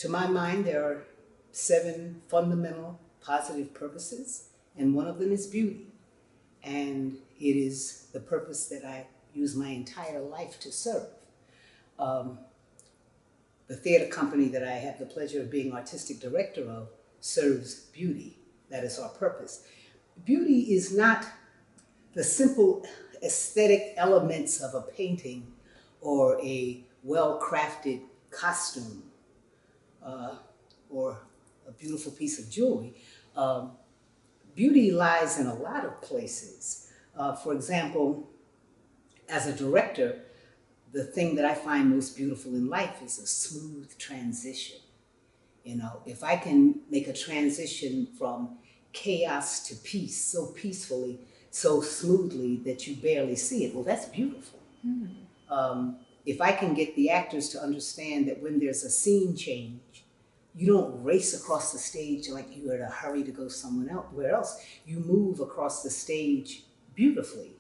To my mind, there are 7 fundamental positive purposes, and one of them is beauty. And it is the purpose that I use my entire life to serve. The theater company that I have the pleasure of being artistic director of serves beauty. That is our purpose. Beauty is not the simple aesthetic elements of a painting or a well-crafted costume or a beautiful piece of jewelry. Beauty lies in a lot of places. For example, as a director, the thing that I find most beautiful in life is a smooth transition. You know, if I can make a transition from chaos to peace so peacefully, so smoothly that you barely see it, well, that's beautiful. If I can get the actors to understand that when there's a scene change, you don't race across the stage like you are in a hurry to go somewhere else. You move across the stage beautifully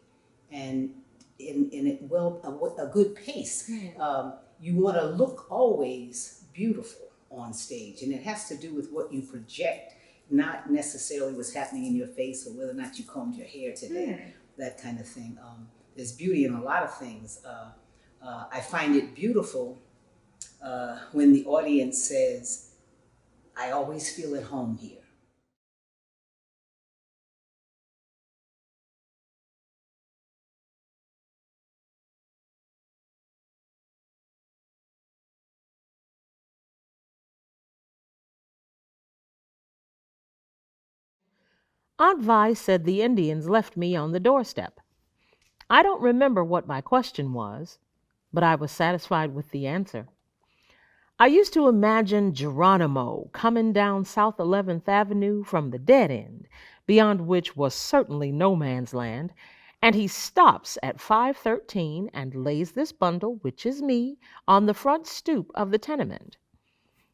and in a good pace. You want to look always beautiful on stage, and it has to do with what you project, not necessarily what's happening in your face or whether or not you combed your hair today, that kind of thing. There's beauty in a lot of things. I find it beautiful when the audience says, I always feel at home here. Aunt Vi said the Indians left me on the doorstep. I don't remember what my question was, but I was satisfied with the answer. I used to imagine Geronimo coming down South 11th Avenue from the dead end, beyond which was certainly no man's land, and he stops at 513 and lays this bundle, which is me, on the front stoop of the tenement.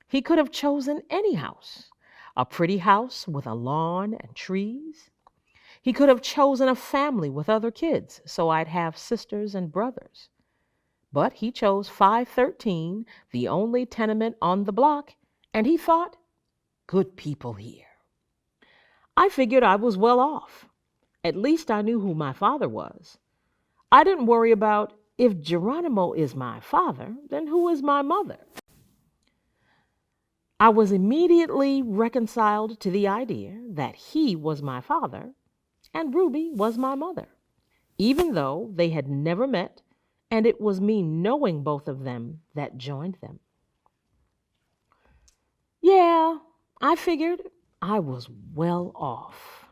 He could have chosen any house, a pretty house with a lawn and trees. He could have chosen a family with other kids, so I'd have sisters and brothers. But he chose 513, the only tenement on the block, and he thought, good people here. I figured I was well off. At least I knew who my father was. I didn't worry about, if Geronimo is my father, then who is my mother? I was immediately reconciled to the idea that he was my father and Ruby was my mother, even though they had never met, and it was me knowing both of them that joined them. Yeah, I figured I was well off.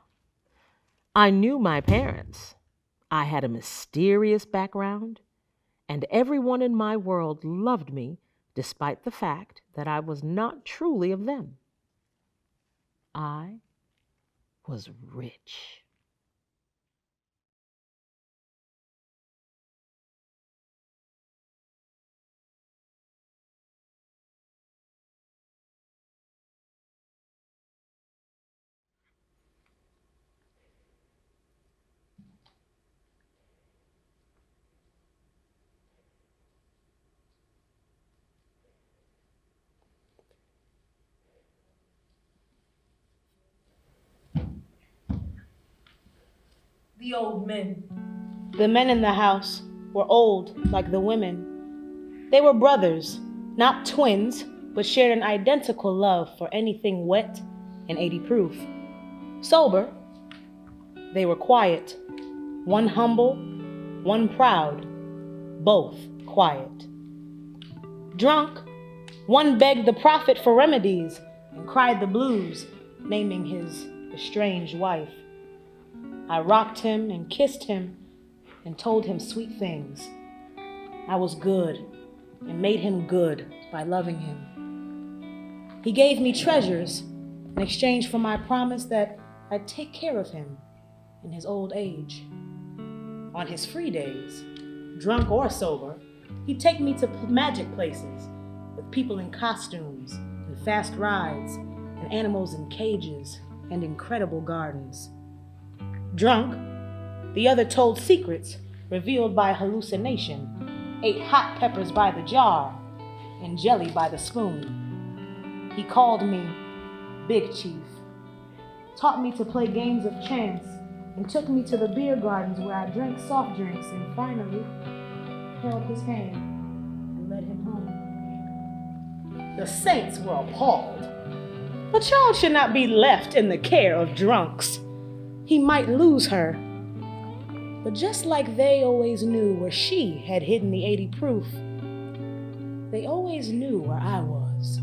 I knew my parents. I had a mysterious background, and everyone in my world loved me despite the fact that I was not truly of them. I was rich. The old men. The men in the house were old like the women. They were brothers, not twins, but shared an identical love for anything wet and 80 proof. Sober, they were quiet. One humble, one proud, both quiet. Drunk, one begged the prophet for remedies and cried the blues, naming his estranged wife. I rocked him and kissed him and told him sweet things. I was good and made him good by loving him. He gave me treasures in exchange for my promise that I'd take care of him in his old age. On his free days, drunk or sober, he'd take me to magic places with people in costumes and fast rides and animals in cages and incredible gardens. Drunk, the other told secrets revealed by hallucination, ate hot peppers by the jar and jelly by the spoon. He called me Big Chief, taught me to play games of chance, and took me to the beer gardens where I drank soft drinks and finally held his hand and led him home. The saints were appalled. A child should not be left in the care of drunks. He might lose her. But just like they always knew where she had hidden the 80 proof, they always knew where I was.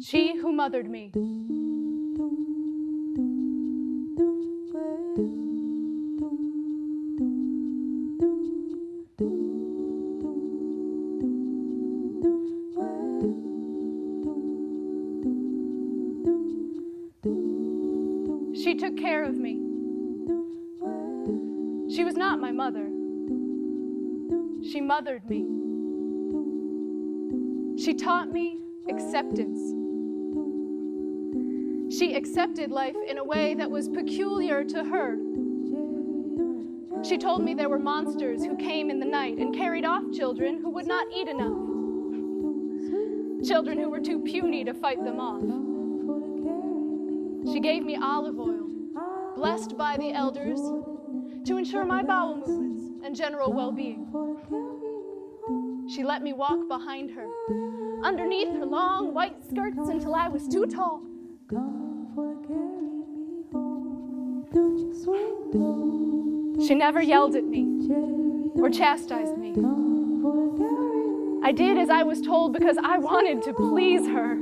She who mothered me. She took care of me. She was not my mother. She mothered me. She taught me acceptance. She accepted life in a way that was peculiar to her. She told me there were monsters who came in the night and carried off children who would not eat enough. Children who were too puny to fight them off. She gave me olive oil, blessed by the elders, to ensure my bowel movements and general well-being. She let me walk behind her, underneath her long white skirts until I was too tall. She never yelled at me or chastised me. I did as I was told because I wanted to please her.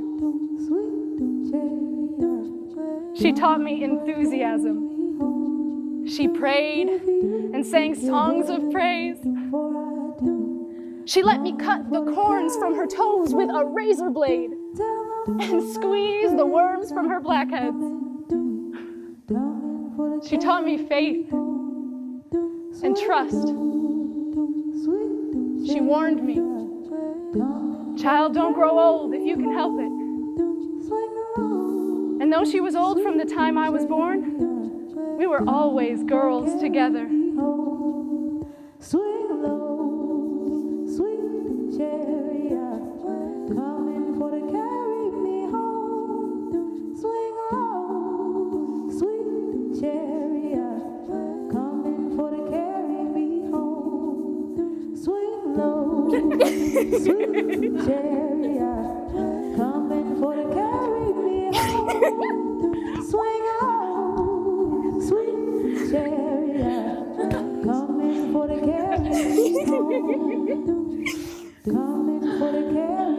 She taught me enthusiasm. She prayed and sang songs of praise. She let me cut the corns from her toes with a razor blade and squeeze the worms from her blackheads. She taught me faith and trust. She warned me, child, don't grow old if you can help it. And though she was old from the time I was born, we were always girls together. Swing low, sweet chariot, coming for to carry me home. Swing low, sweet chariot, coming for to carry me home. Swing low, sweet chariot, coming for to carry me home. Swing low, sweet chariot, coming for to carry me home. Coming for to carry